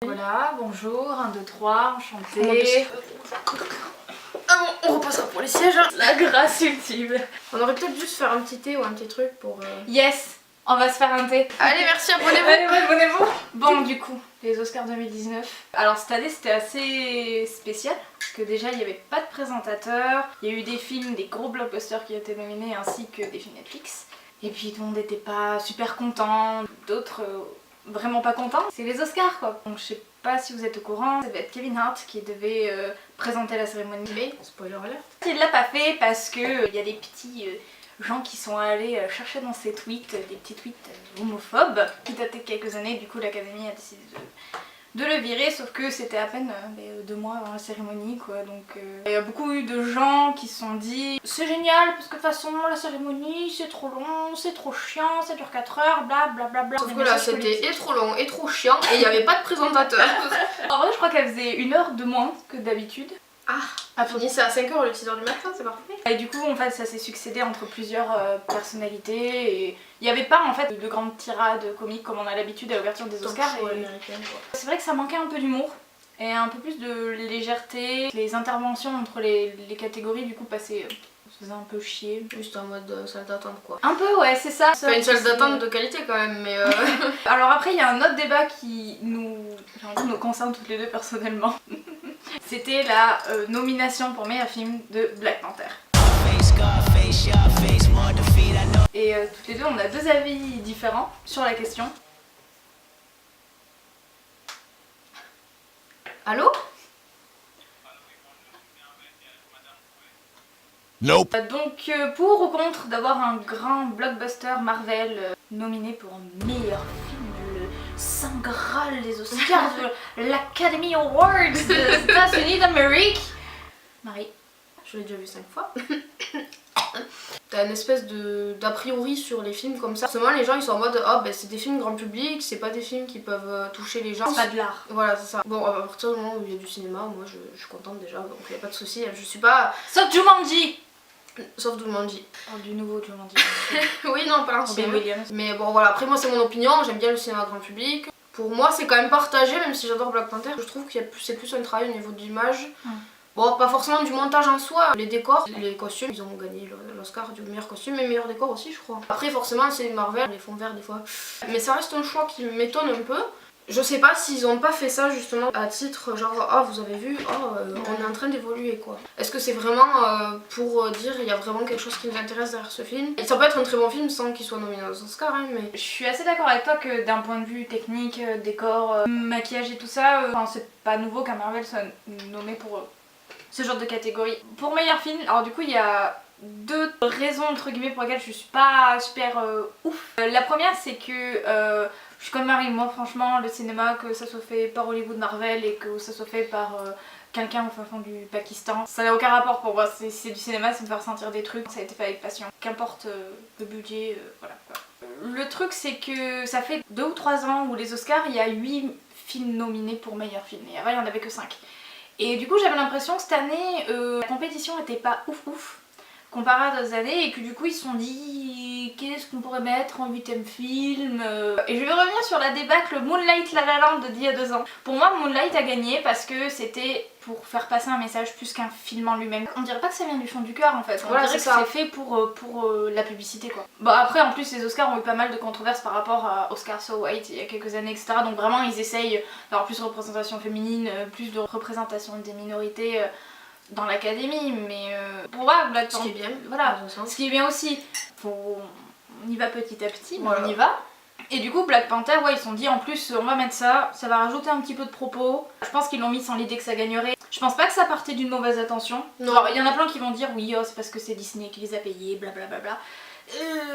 Voilà, bonjour, 1, 2, 3, enchantée. Ah bon, on repassera pour les sièges. Hein. La grâce ultime. On aurait peut-être juste faire un petit thé ou un petit truc pour... Yes, on va se faire un thé. Allez, merci, abonnez-vous. Allez, abonnez-vous. Bon, du coup, les Oscars 2019. Alors cette année c'était assez spécial, parce que déjà il n'y avait pas de présentateur, il y a eu des films, des gros blockbusters qui ont été nominés, ainsi que des films Netflix. Et puis tout le monde n'était pas super content, d'autres vraiment pas contents. C'est les Oscars quoi. Donc je sais pas si vous êtes au courant, ça devait être Kevin Hart qui devait présenter la cérémonie. Mais spoiler alert. Il l'a pas fait parce que y a des petits gens qui sont allés chercher dans ses tweets, des petits tweets homophobes qui dataient de quelques années. Du coup l'Académie a décidé de le virer, sauf que c'était à peine 2 mois avant la cérémonie quoi, donc il y a beaucoup eu de gens qui se sont dit c'est génial parce que de toute façon la cérémonie c'est trop long, c'est trop chiant, ça dure 4 heures, bla bla bla bla. Sauf que là c'était et trop long et trop chiant et il n'y avait pas de présentateur. En vrai je crois qu'elle faisait 1 heure de moins que d'habitude. Ah, finissait à 5h au lieu de 6h du matin, c'est parfait. Et du coup en fait ça s'est succédé entre plusieurs personnalités et il n'y avait pas en fait de grandes tirades comiques comme on a l'habitude à l'ouverture des Oscars. C'est vrai que ça manquait un peu d'humour et un peu plus de légèreté. Les interventions entre les catégories du coup passaient, ça faisait un peu chier. Juste en mode salle d'attente quoi. Un peu ouais c'est ça. Pas une salle d'attente de qualité quand même mais Alors après il y a un autre débat qui nous concerne toutes les deux personnellement. C'était la nomination pour meilleur film de Black Panther. Et toutes les deux on a 2 avis différents sur la question. Allô? Nope. Donc pour ou contre d'avoir un grand blockbuster Marvel nominé pour meilleur film, le Saint Graal des Oscars de l'Academy Awards des États-Unis d'Amérique. Marie? Je l'ai déjà vu 5 fois. T'as une espèce d'a priori sur les films comme ça. Seulement les gens ils sont en mode oh ben c'est des films grand public, c'est pas des films qui peuvent toucher les gens. C'est pas de l'art. Voilà c'est ça. Bon à partir du moment où il y a du cinéma, moi je suis contente déjà donc il n'y a pas de souci. Je suis pas... Sauf Jumanji. Sauf Jumanji. Oh, du nouveau Jumanji. Oui non pas l'ancien. Williams. Mais bon voilà après moi c'est mon opinion, j'aime bien le cinéma grand public. Pour moi c'est quand même partagé même si j'adore Black Panther. Je trouve que c'est plus un travail au niveau de l'image. Bon, pas forcément du montage en soi, les décors, les costumes, ils ont gagné l'Oscar du meilleur costume et meilleur décor aussi je crois. Après forcément c'est Marvel, les fonds verts des fois. Mais ça reste un choix qui m'étonne un peu. Je sais pas s'ils ont pas fait ça justement à titre genre oh vous avez vu, on est en train d'évoluer quoi. Est-ce que c'est vraiment pour dire il y a vraiment quelque chose qui nous intéresse derrière ce film. Et ça peut être un très bon film sans qu'il soit nominé aux Oscars hein, mais... Je suis assez d'accord avec toi que d'un point de vue technique, décor, maquillage et tout ça, c'est pas nouveau qu'un Marvel soit nommé pour ce genre de catégorie. Pour meilleur film, alors du coup il y a 2 raisons entre guillemets pour lesquelles je suis pas super ouf. La première c'est que je suis comme Marie, moi franchement le cinéma que ça soit fait par Hollywood Marvel et que ça soit fait par quelqu'un au fin fond du Pakistan, ça n'a aucun rapport pour moi, c'est du cinéma, ça me fait ressentir des trucs, ça a été fait avec passion. Qu'importe le budget, voilà quoi. Le truc c'est que ça fait 2 ou 3 ans où les Oscars il y a 8 films nominés pour meilleur film et avant il n'y en avait que 5. Et du coup j'avais l'impression que cette année la compétition n'était pas ouf comparé à d'autres années et que du coup ils se sont dit qu'est-ce qu'on pourrait mettre en 8ème film et je vais revenir sur la débâcle Moonlight La La Land d'il y a 2 ans. Pour moi Moonlight a gagné parce que c'était pour faire passer un message plus qu'un film en lui-même. On dirait pas que ça vient du fond du cœur en fait, on dirait que c'est fait pour la publicité quoi. Bon après en plus les Oscars ont eu pas mal de controverses par rapport à Oscar So White il y a quelques années etc. Donc vraiment ils essayent d'avoir plus de représentation féminine, plus de représentation des minorités dans l'académie, mais pour moi Black Panther, ce qui est bien, voilà, ce qui est bien aussi, on y va petit à petit, mais voilà. on y va. Et du coup Black Panther, ouais ils se sont dit en plus on va mettre ça, ça va rajouter un petit peu de propos. Je pense qu'ils l'ont mis sans l'idée que ça gagnerait. Je pense pas que ça partait d'une mauvaise intention. Alors il y en a plein qui vont dire oui c'est parce que c'est Disney qui les a payés, blablabla.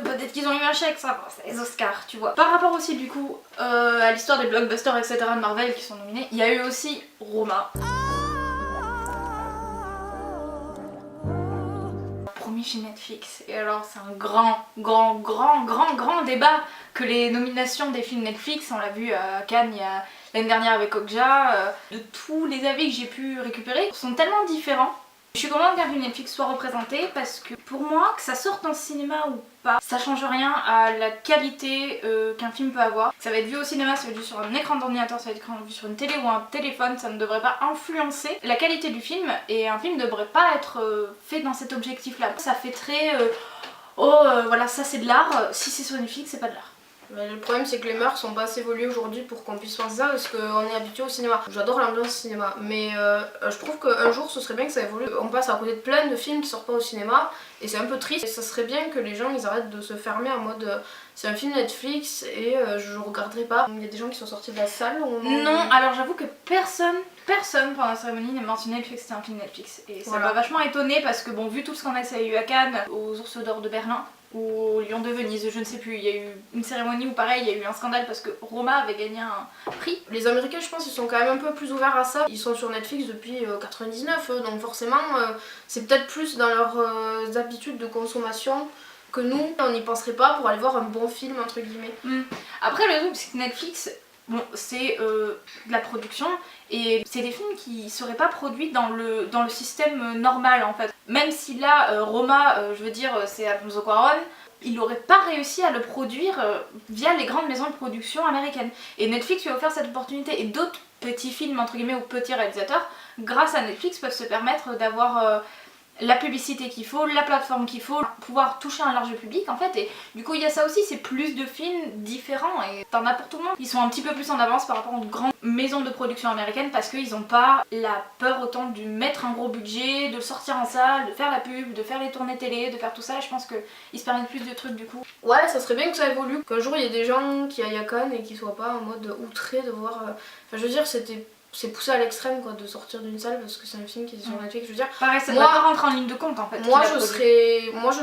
Peut-être qu'ils ont eu un chèque, ça, c'est les Oscars, tu vois. Par rapport aussi du coup à l'histoire des blockbusters etc de Marvel qui sont nominés, il y a eu aussi Roma. Promis chez Netflix. Et alors c'est un grand débat que les nominations des films Netflix, on l'a vu à Cannes l'année dernière avec Okja, de tous les avis que j'ai pu récupérer sont tellement différents Je suis contente qu'un film Netflix soit représenté parce que pour moi, que ça sorte en cinéma ou pas, ça change rien à la qualité qu'un film peut avoir. Ça va être vu au cinéma, ça va être vu sur un écran d'ordinateur, ça va être vu sur une télé ou un téléphone, ça ne devrait pas influencer la qualité du film et un film ne devrait pas être fait dans cet objectif-là. Ça fait très voilà, ça c'est de l'art, si c'est sur Netflix, c'est pas de l'art. Mais le problème c'est que les mœurs sont pas assez évoluées aujourd'hui pour qu'on puisse penser ça parce qu'on est habitué au cinéma. J'adore l'ambiance cinéma mais je trouve qu'un jour ce serait bien que ça évolue. On passe à côté de plein de films qui sortent pas au cinéma et c'est un peu triste. Et ça serait bien que les gens ils arrêtent de se fermer en mode c'est un film Netflix et je regarderai pas. Il y a des gens qui sont sortis de la salle ou... Non, alors j'avoue que personne pendant la cérémonie n'a mentionné le fait que c'était un film Netflix. Et ça m'a vachement étonnée parce que bon, vu tout ce qu'on a qu'il y a eu à Cannes, aux Ours d'Or de Berlin, ou au Lion de Venise, je ne sais plus, il y a eu une cérémonie où pareil, il y a eu un scandale parce que Roma avait gagné un prix. Les Américains je pense ils sont quand même un peu plus ouverts à ça. Ils sont sur Netflix depuis 99 donc forcément c'est peut-être plus dans leurs habitudes de consommation que nous, on n'y penserait pas pour aller voir un bon film entre guillemets. Après le truc c'est que Netflix, bon, c'est de la production et c'est des films qui seraient pas produits dans le système normal en fait. Même si là, Roma, je veux dire, c'est Alfonso Cuarón, il n'aurait pas réussi à le produire via les grandes maisons de production américaines. Et Netflix lui a offert cette opportunité et d'autres petits films entre guillemets ou petits réalisateurs, grâce à Netflix, peuvent se permettre d'avoir la publicité qu'il faut, la plateforme qu'il faut, pouvoir toucher un large public en fait. Et du coup il y a ça aussi, c'est plus de films différents et t'en as pour tout le monde. Ils sont un petit peu plus en avance par rapport aux grandes maisons de production américaines parce qu'ils n'ont pas la peur autant de mettre un gros budget, de sortir en salle, de faire la pub, de faire les tournées télé, de faire tout ça. Et je pense qu'ils se permettent plus de trucs du coup. Ouais, ça serait bien que ça évolue, qu'un jour il y ait des gens qui aillent à Cannes et qui soient pas en mode outrés de voir... Enfin je veux dire c'est poussé à l'extrême quoi de sortir d'une salle parce que c'est un film qui est sur Netflix, je veux dire. Pareil, ça doit pas rentrer en ligne de compte en fait. Moi je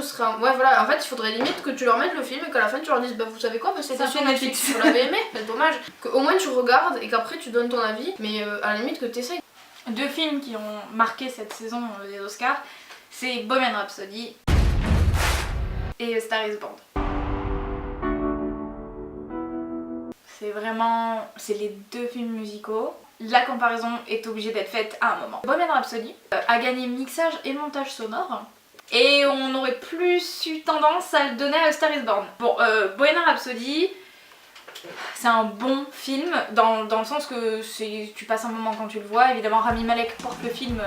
serais ouais voilà, en fait il faudrait limite que tu leur mettes le film et qu'à la fin tu leur dises bah vous savez quoi, bah, c'était sur Netflix, vous l'avez aimé, c'est dommage. Qu'au moins tu regardes et qu'après tu donnes ton avis, mais à la limite que t'essayes. Deux films qui ont marqué cette saison des Oscars, c'est Bohemian Rhapsody et Star is Born. C'est les deux films musicaux. La comparaison est obligée d'être faite à un moment. Bohemian Rhapsody a gagné mixage et montage sonore et on aurait plus eu tendance à le donner à Star is Born. Bon, Bohemian Rhapsody, c'est un bon film dans le sens que tu passes un moment quand tu le vois. Évidemment Rami Malek porte le film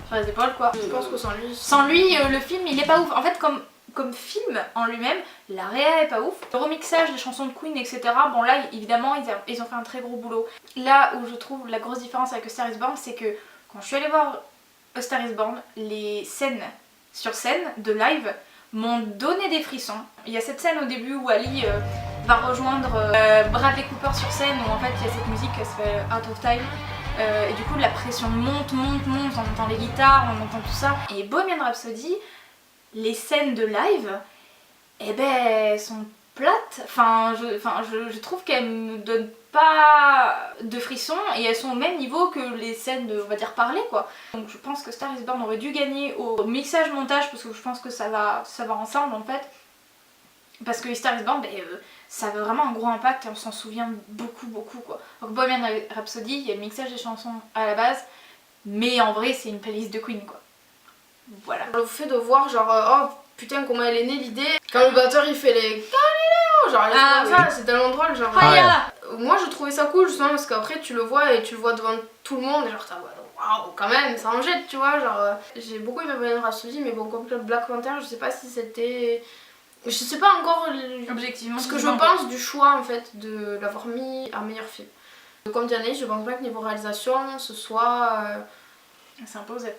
sur les épaules quoi. Je pense que sans lui le film il est pas ouf. En fait comme film en lui-même, la réa est pas ouf. Le remixage des chansons de Queen, etc. Bon là, évidemment, ils ont fait un très gros boulot. Là où je trouve la grosse différence avec A Star is Born, c'est que quand je suis allée voir A Star is Born, les scènes sur scène de live m'ont donné des frissons. Il y a cette scène au début où Ali va rejoindre Bradley Cooper sur scène, où en fait il y a cette musique qui se fait Out of Time. Et du coup la pression monte, on entend les guitares, on entend tout ça. Et Bohemian Rhapsody, les scènes de live, eh ben, elles sont plates. Je trouve qu'elles me donnent pas de frissons et elles sont au même niveau que les scènes de, on va dire, parler quoi. Donc je pense que Star is Born aurait dû gagner au mixage montage parce que je pense que ça va ensemble en fait. Parce que Star is Born, ça avait vraiment un gros impact et on s'en souvient beaucoup quoi. Donc Bohemian Rhapsody, il y a le mixage des chansons à la base, mais en vrai c'est une playlist de Queen quoi. Voilà. Le fait de voir genre oh putain comment elle est née l'idée, quand le batteur il fait les genre ça, c'est tellement drôle genre. Moi je trouvais ça cool justement parce qu'après tu le vois et tu le vois devant tout le monde et genre waouh quand même ça en jette tu vois genre. J'ai beaucoup aimé Bohemian Rhapsody mais bon comme Black Panther je sais pas si c'était... Je sais pas encore objectivement ce que je pense du choix en fait de l'avoir mis un meilleur film. Comme Diane, je pense pas que niveau réalisation ce soit... C'est imposé.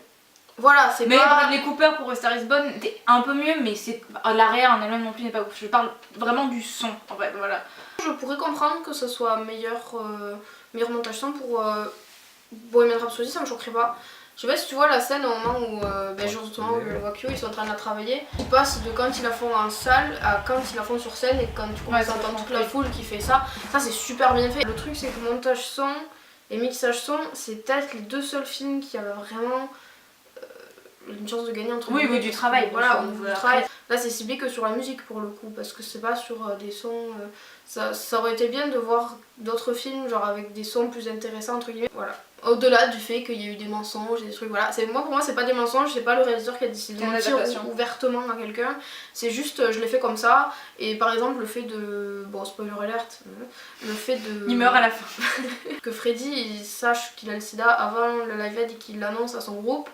Voilà, c'est mais pas... Bradley Cooper pour A Star is Born était un peu mieux, mais c'est l'arrière en elle-même non plus n'est pas ouf. Je parle vraiment du son en fait, voilà. Je pourrais comprendre que ce soit meilleur montage son pour Bohemian Rhapsody, ça me choquerait pas. Je sais pas si tu vois la scène au moment où justement le Wakio ils sont en train de la travailler. Ils passent de quand ils la font en salle à quand ils la font sur scène et quand tu commences à entendre toute la foule qui fait ça. Ça c'est super bien fait. Le truc c'est que montage son et mixage son c'est peut-être les deux seuls films qui avaient vraiment une chance de gagner entre Oui, guillemets, oui, du travail. voilà, on au niveau veut du après. travail. Là c'est ciblé que sur la musique pour le coup, parce que c'est pas sur des sons. Ça aurait été bien de voir d'autres films, genre avec des sons plus intéressants entre guillemets. Voilà. Au-delà du fait qu'il y a eu des mensonges et des trucs, voilà. Pour moi, c'est pas des mensonges, c'est pas le réalisateur qui a décidé de mentir ouvertement à quelqu'un. C'est juste, je l'ai fait comme ça. Et par exemple, le fait de. Bon, spoiler alert. Le fait de. Il meurt à la fin. Que Freddy il sache qu'il a le sida avant le live aid et qu'il l'annonce à son groupe.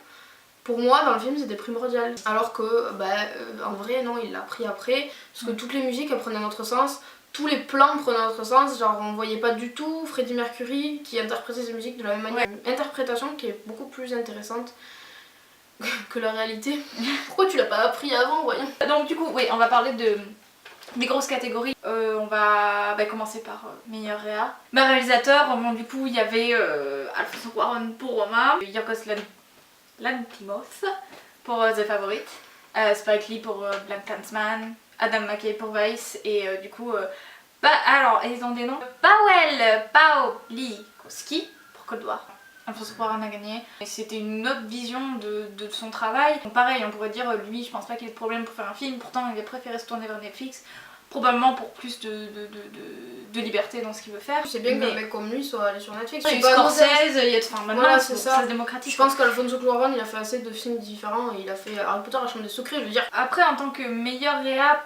Pour moi, dans le film, c'était primordial. Alors que, en vrai, non, il l'a pris après. Parce que toutes les musiques, elles prenaient un autre sens. Tous les plans prenaient un autre sens. Genre, on voyait pas du tout Freddie Mercury qui interprétait ses musiques de la même manière. Ouais. Une interprétation qui est beaucoup plus intéressante que la réalité. Pourquoi tu l'as pas appris avant, voyons? Donc, du coup, oui, on va parler des grosses catégories. On va commencer par meilleur réa. Réalisateur, bon, du coup, il y avait Alfonso Cuarón pour Roma, Yorgos Lanthimos pour The Favorite, Spike Lee pour Black Clansman, Adam McKay pour Vice et du coup, alors, ils ont des noms. Pawlikowski pour Cold War. Alfonso Cuarón a gagné. Et c'était une autre vision de son travail. Donc pareil, on pourrait dire, lui, je pense pas qu'il ait de problème pour faire un film, pourtant il a préféré se tourner vers Netflix. Probablement pour plus de liberté dans ce qu'il veut faire. C'est bien qu'un mec comme lui soit allé sur Netflix. Il y a Scorsese, il y a maintenant voilà, c'est ça. Ça se démocratise. Je pense qu'Alfonso Cuarón il a fait assez de films différents et il a fait Harry Potter, la Chambre des Secrets, je veux dire. Après, en tant que meilleur réa,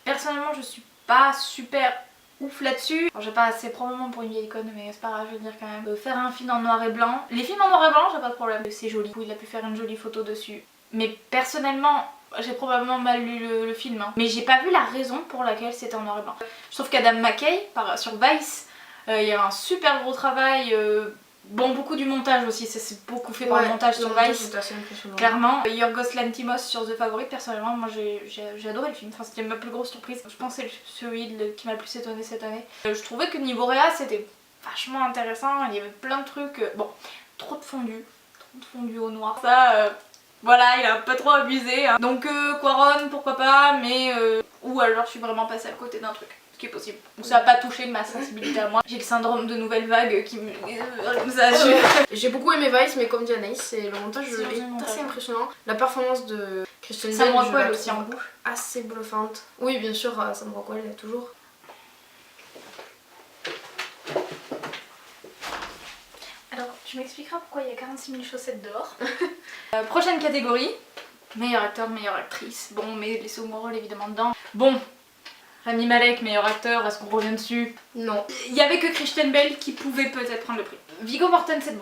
personnellement je suis pas super ouf là-dessus. J'ai pas assez probablement pour une vieille icône, mais c'est pas grave, je veux dire quand même. Faire un film en noir et blanc. Les films en noir et blanc, j'ai pas de problème. C'est joli, il a pu faire une jolie photo dessus. Mais personnellement, j'ai probablement mal lu le film, hein. Mais j'ai pas vu la raison pour laquelle c'était en noir et blanc. Je trouve qu'Adam McKay, sur Vice, il y a un super gros travail. Bon, beaucoup du montage aussi, c'est beaucoup fait par le montage sur Vice. Assez impressionnant. Clairement. Yorgos Lanthimos sur The Favorite, personnellement, moi j'ai adoré le film. Enfin, c'était ma plus grosse surprise. Je pense que c'est celui qui m'a le plus étonné cette année. Je trouvais que niveau réa, c'était vachement intéressant. Il y avait plein de trucs. Bon, trop de fondu au noir. Ça. Voilà, il a un peu trop abusé. Hein. Donc Cuarón, pourquoi pas, mais ou alors je suis vraiment passée à côté d'un truc, ce qui est possible. Donc ça n'a pas touché ma sensibilité à moi. J'ai le syndrome de nouvelle vague qui me... J'ai beaucoup aimé Vice, mais comme dit Anaïs, le montage est assez impressionnant. La performance de Christian Bale, Sam Rockwell aussi en bouche. Assez bluffante. Oui, bien sûr, Sam Rockwell, toujours. Alors, tu m'expliqueras pourquoi il y a 46 000 chaussettes dehors. Prochaine catégorie, meilleur acteur, meilleure actrice. Bon, mais les second rôles évidemment dedans. Bon, Rami Malek, meilleur acteur, est-ce qu'on revient dessus? Non. Il y avait que Christian Bale qui pouvait peut-être prendre le prix. Viggo Mortensen,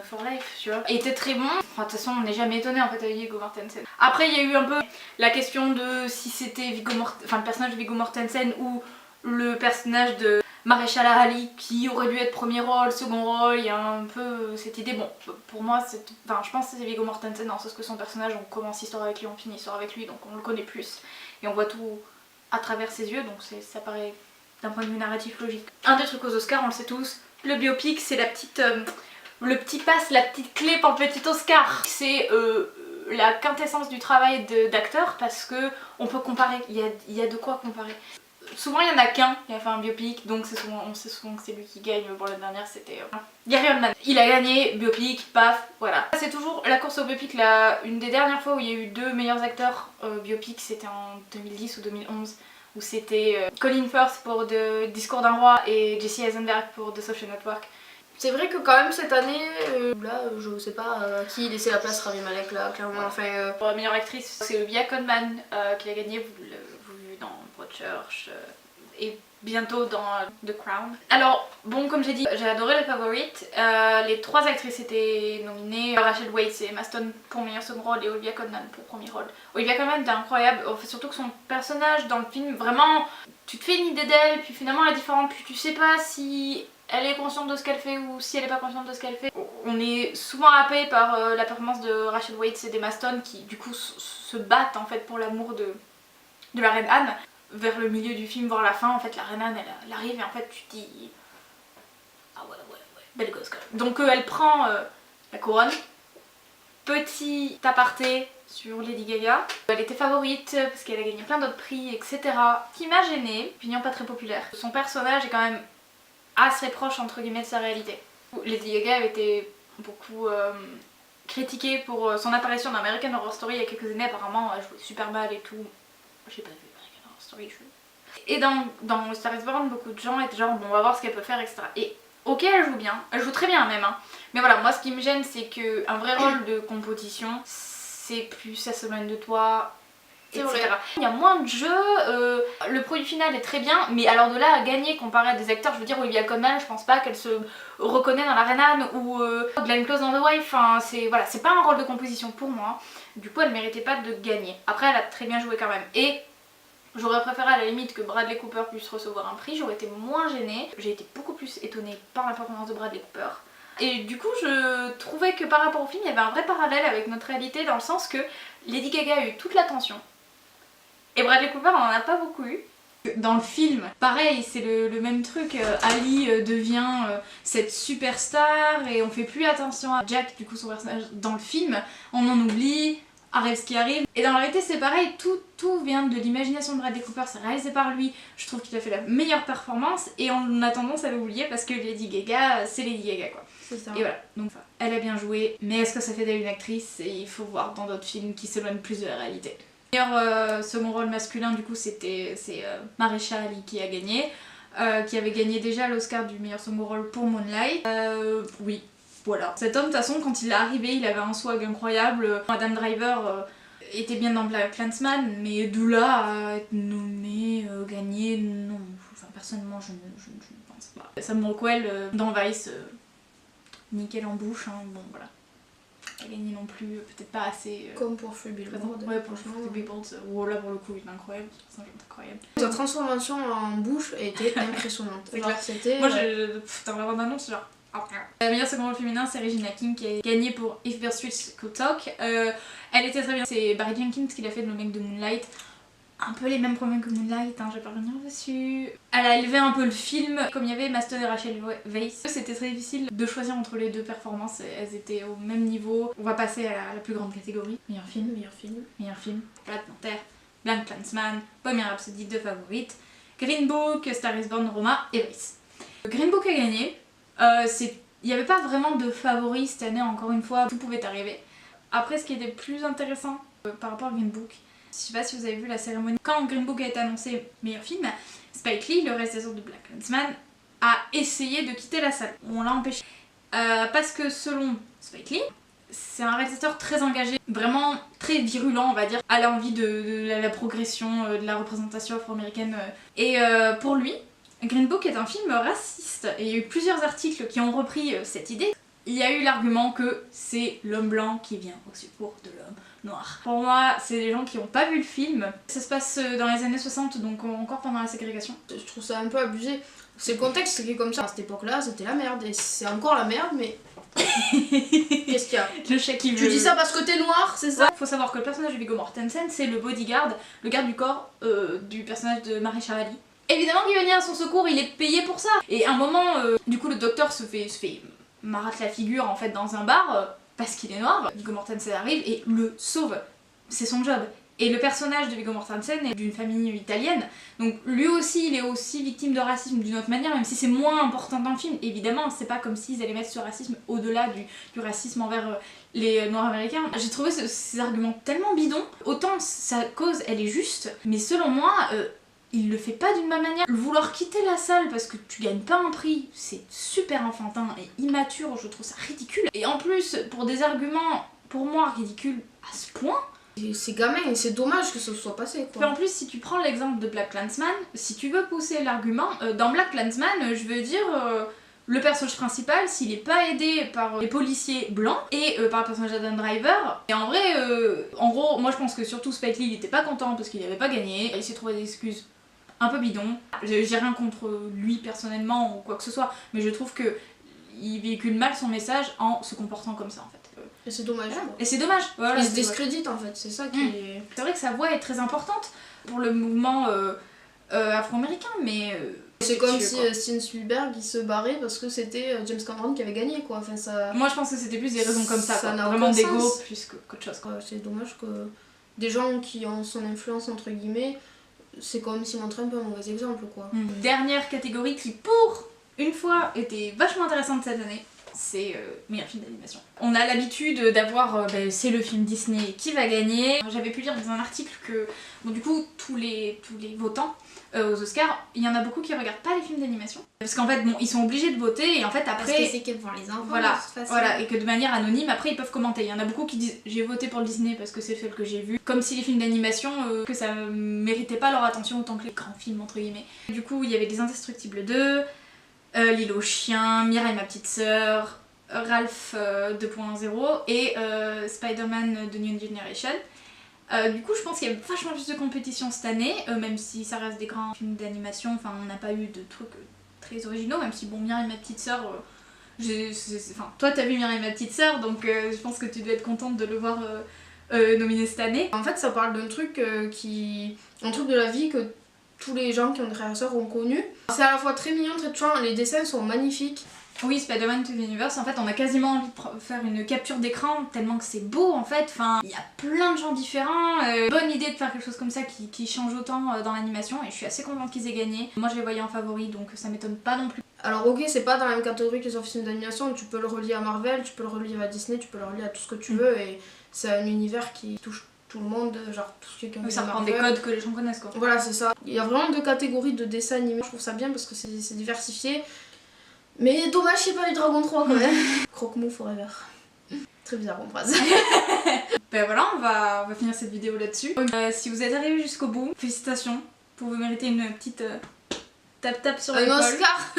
for life, tu vois, il était très bon. Enfin, de toute façon, on n'est jamais étonné en fait avec Viggo Mortensen. Après, il y a eu un peu la question de si c'était le personnage de Viggo Mortensen ou le personnage de Maréchal Ali qui aurait dû être premier rôle, second rôle. Il y a un peu cette idée. Bon, pour moi, je pense que c'est Viggo Mortensen dans le sens que son personnage, on commence l'histoire avec lui, on finit l'histoire avec lui, donc on le connaît plus et on voit tout à travers ses yeux, donc ça paraît d'un point de vue narratif logique. Un des trucs aux Oscars, on le sait tous, le biopic c'est le petit pass, la petite clé pour le petit Oscar. C'est la quintessence du travail d'acteur parce que on peut comparer, il y a de quoi comparer. Souvent il y en a qu'un qui a fait un biopic, donc on sait souvent que c'est lui qui gagne. Pour la dernière c'était Gary Oldman. Il a gagné, biopic, paf, voilà. C'est toujours la course au biopic, une des dernières fois où il y a eu 2 meilleurs acteurs biopic, c'était en 2010 ou 2011. Où c'était Colin Firth pour Discours d'un roi et Jesse Eisenberg pour The Social Network. C'est vrai que quand même cette année, je sais pas à qui laisser la place Rami Malek là, clairement. Enfin, pour la meilleure actrice, c'est Olivia Colman qui a gagné, vous l'avez vu dans Broadchurch et bientôt dans The Crown. Alors, bon, comme j'ai dit, j'ai adoré le Favorite. Les 3 actrices étaient nominées. Rachel Weisz et Emma Stone pour meilleur second rôle et Olivia Colman pour premier rôle. Olivia Colman était incroyable, surtout que son personnage dans le film, vraiment, tu te fais une idée d'elle, puis finalement elle est différente, puis tu sais pas si elle est consciente de ce qu'elle fait ou si elle est pas consciente de ce qu'elle fait. On est souvent happé par la performance de Rachel Weisz et d'Emma Stone qui du coup se battent en fait pour l'amour de la reine Anne. Vers le milieu du film, voire la fin, en fait la reine Anne elle arrive et en fait tu te dis ah ouais, belle gosse quand même. Donc elle prend la couronne. Petit aparté sur Lady Gaga. Elle était favorite parce qu'elle a gagné plein d'autres prix, etc. Ce qui m'a gênée, opinion pas très populaire. Son personnage est quand même assez proche entre guillemets de sa réalité. Lady Gaga avait été beaucoup critiqué pour son apparition dans American Horror Story il y a quelques années. Apparemment elle jouait super mal et tout. J'ai pas vu American Horror Story. Et dans Star is Born, beaucoup de gens étaient genre bon on va voir ce qu'elle peut faire, etc. Et ok, elle joue bien, elle joue très bien même, hein. Mais voilà, moi ce qui me gêne c'est qu'un vrai rôle de composition, c'est plus ça s'éloigne de toi, etc. Il y a moins de jeux, le produit final est très bien, mais alors de là à gagner comparé à des acteurs, je veux dire Olivia Colman, je pense pas qu'elle se reconnaît dans la Renan ou Glenn Close dans The Wife, enfin, c'est pas un rôle de composition pour moi, du coup elle méritait pas de gagner. Après elle a très bien joué quand même, et j'aurais préféré à la limite que Bradley Cooper puisse recevoir un prix, j'aurais été moins gênée. J'ai été beaucoup plus étonnée par la performance de Bradley Cooper. Et du coup je trouvais que par rapport au film il y avait un vrai parallèle avec notre réalité dans le sens que Lady Gaga a eu toute l'attention et Bradley Cooper n'en a pas beaucoup eu. Dans le film, pareil, c'est le même truc, Ali devient cette superstar et on fait plus attention à Jack, du coup son personnage dans le film, on en oublie, arrive ce qui arrive. Et dans la réalité c'est pareil, tout vient de l'imagination de Bradley Cooper, c'est réalisé par lui, je trouve qu'il a fait la meilleure performance et on a tendance à l'oublier parce que Lady Gaga, c'est Lady Gaga quoi. C'est ça. Et voilà, donc elle a bien joué, mais est-ce que ça fait d'elle une actrice? Et il faut voir dans d'autres films qui s'éloignent plus de la réalité. Le meilleur second rôle masculin du coup c'est Mahershala Ali qui a gagné, qui avait gagné déjà l'Oscar du meilleur second rôle pour Moonlight. Oui, voilà. Cet homme de toute façon quand il est arrivé il avait un swag incroyable. Adam Driver était bien dans Black Clansman, mais de là à être nommé, gagné, non. Enfin personnellement je ne pense pas. Sam Rockwell dans Vice, nickel en bouche, hein. Bon voilà. Pas gagné non plus, peut-être pas assez. Comme pour Free Billboard. Ouais, pour Free Billboard, là pour le coup il est incroyable, c'est incroyable. Sa transformation en bouche était impressionnante. C'est clair. C'était. Moi dans la bande-annonce, genre. La meilleure second rôle féminin c'est Regina King qui a gagné pour If Beale Street Could Talk. Elle était très bien, c'est Barry Jenkins qui l'a fait le mec de Moonlight. Un peu les mêmes problèmes que Moonlight, hein, je vais pas revenir dessus. Elle a élevé un peu le film, comme il y avait Maston et Rachel Weisz. C'était très difficile de choisir entre les deux performances, elles étaient au même niveau. On va passer à la plus grande catégorie. Meilleur film, Black Panther, Black Clansman, Bohemian Rhapsody, deux favorites, Green Book, Star is Born, Roma et Vice. Green Book a gagné, il n'y avait pas vraiment de favoris cette année, encore une fois, tout pouvait arriver. Après ce qui était plus intéressant par rapport à Green Book, je sais pas si vous avez vu la cérémonie. Quand Green Book a été annoncé meilleur film, Spike Lee, le réalisateur de Black Clansman, a essayé de quitter la salle. On l'a empêché. Parce que selon Spike Lee, c'est un réalisateur très engagé, vraiment très virulent on va dire, à l'envie de la progression, de la représentation afro-américaine. Et pour lui, Green Book est un film raciste. Et il y a eu plusieurs articles qui ont repris cette idée. Il y a eu l'argument que c'est l'homme blanc qui vient au secours de l'homme noir. Pour moi, c'est des gens qui n'ont pas vu le film. Ça se passe dans les années 60, donc encore pendant la ségrégation. Je trouve ça un peu abusé. C'est le contexte qui est comme ça. À cette époque-là, c'était la merde. Et c'est encore la merde, mais. Qu'est-ce qu'il y a? Le chat qui veut. Tu dis ça parce que t'es noir, c'est ça? Ouais, faut savoir que le personnage de Viggo Mortensen, c'est le bodyguard, le garde du corps du personnage de Mahershala Ali. Évidemment qu'il va venir à son secours, il est payé pour ça. Et à un moment, du coup, le docteur se fait marate la figure en fait dans un bar parce qu'il est noir. Viggo Mortensen arrive et le sauve, c'est son job. Et le personnage de Viggo Mortensen est d'une famille italienne, donc lui aussi il est aussi victime de racisme d'une autre manière, même si c'est moins important dans le film. Évidemment c'est pas comme s'ils allaient mettre ce racisme au-delà du racisme envers les noirs américains. J'ai trouvé ces arguments tellement bidons, autant sa cause elle est juste, mais selon moi il le fait pas d'une bonne manière. Vouloir quitter la salle parce que tu gagnes pas un prix, c'est super enfantin et immature, je trouve ça ridicule. Et en plus, pour des arguments, pour moi, ridicules à ce point. C'est gamin et c'est dommage que ça soit passé quoi. Et en plus, si tu prends l'exemple de Black Clansman, si tu veux pousser l'argument, dans Black Clansman, je veux dire, le personnage principal, s'il est pas aidé par les policiers blancs et par le personnage d'Adam Driver, et en vrai, en gros, moi je pense que surtout Spike Lee il était pas content parce qu'il avait pas gagné, il s'est trouvé des excuses un peu bidon. J'ai rien contre lui personnellement ou quoi que ce soit, mais je trouve que il véhicule mal son message en se comportant comme ça en fait. Et c'est dommage. Et c'est dommage. Voilà, il se discrédite en fait, c'est ça qui est... C'est vrai que sa voix est très importante pour le mouvement afro-américain, mais... c'est comme si Steven Spielberg il se barrait parce que c'était James Cameron qui avait gagné quoi. Enfin, ça... Moi je pense que c'était plus des raisons comme ça quoi. N'a Vraiment d'ego sens. plus qu'autre chose quoi. C'est dommage que des gens qui ont son influence entre guillemets, c'est comme s'ils montraient un peu un mauvais exemple quoi. Dernière catégorie qui pour une fois était vachement intéressante cette année, c'est meilleur film d'animation. On a l'habitude d'avoir, c'est le film Disney qui va gagner. J'avais pu lire dans un article que, bon du coup, tous les votants aux Oscars, il y en a beaucoup qui regardent pas les films d'animation. Parce qu'en fait, bon, ils sont obligés de voter et en fait après... Parce que c'est que pour les enfants, voilà, de toute façon. voilà, et que de manière anonyme, après ils peuvent commenter. Il y en a beaucoup qui disent j'ai voté pour le Disney parce que c'est le seul que j'ai vu. Comme si les films d'animation, que ça méritait pas leur attention autant que les grands films entre guillemets. Du coup, il y avait Les Indestructibles 2, L'île aux chiens, Mireille ma petite sœur, Ralph 2.0 et Spider-Man The New Generation. Du coup, je pense qu'il y a vachement plus de compétition cette année, même si ça reste des grands films d'animation, enfin on n'a pas eu de trucs très originaux, même si bon, Mireille ma petite sœur, enfin toi t'as vu Mireille ma petite sœur, donc je pense que tu dois être contente de le voir nominé cette année. En fait, ça parle d'un truc un truc de la vie que tous les gens qui ont des frères et sœurs ont connu. C'est à la fois très mignon, très touchant, les dessins sont magnifiques. Oui, Spider-Man to the Universe, en fait on a quasiment envie de faire une capture d'écran tellement que c'est beau en fait, enfin il y a plein de gens différents, bonne idée de faire quelque chose comme ça qui change autant dans l'animation et je suis assez contente qu'ils aient gagné. Moi je les voyais en favori donc ça m'étonne pas non plus. Alors ok, c'est pas dans la même catégorie que les autres films d'animation, tu peux le relier à Marvel, tu peux le relier à Disney, tu peux le relier à tout ce que tu veux et c'est un univers qui touche tout le monde, genre tout ce qui est... Oui, ça reprend des codes que les gens connaissent quoi. Voilà, c'est ça. Il y a vraiment deux catégories de dessins animés, je trouve ça bien parce que c'est diversifié. Mais dommage qu'il n'y ait pas eu Dragon 3 quand même. Croque-mou forever. Très bizarre comme phrase. Ben voilà, on va finir cette vidéo là-dessus. Si vous êtes arrivé jusqu'au bout, félicitations. Vous méritez une petite tap-tap sur l'épaule. Un Oscar.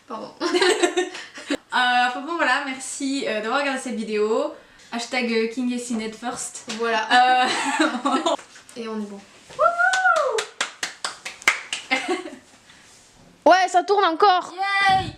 Pardon. Enfin bon voilà, merci d'avoir regardé cette vidéo. Hashtag King et Cinet first. Voilà. Et on est bon. Ouais, ça tourne encore. Yay!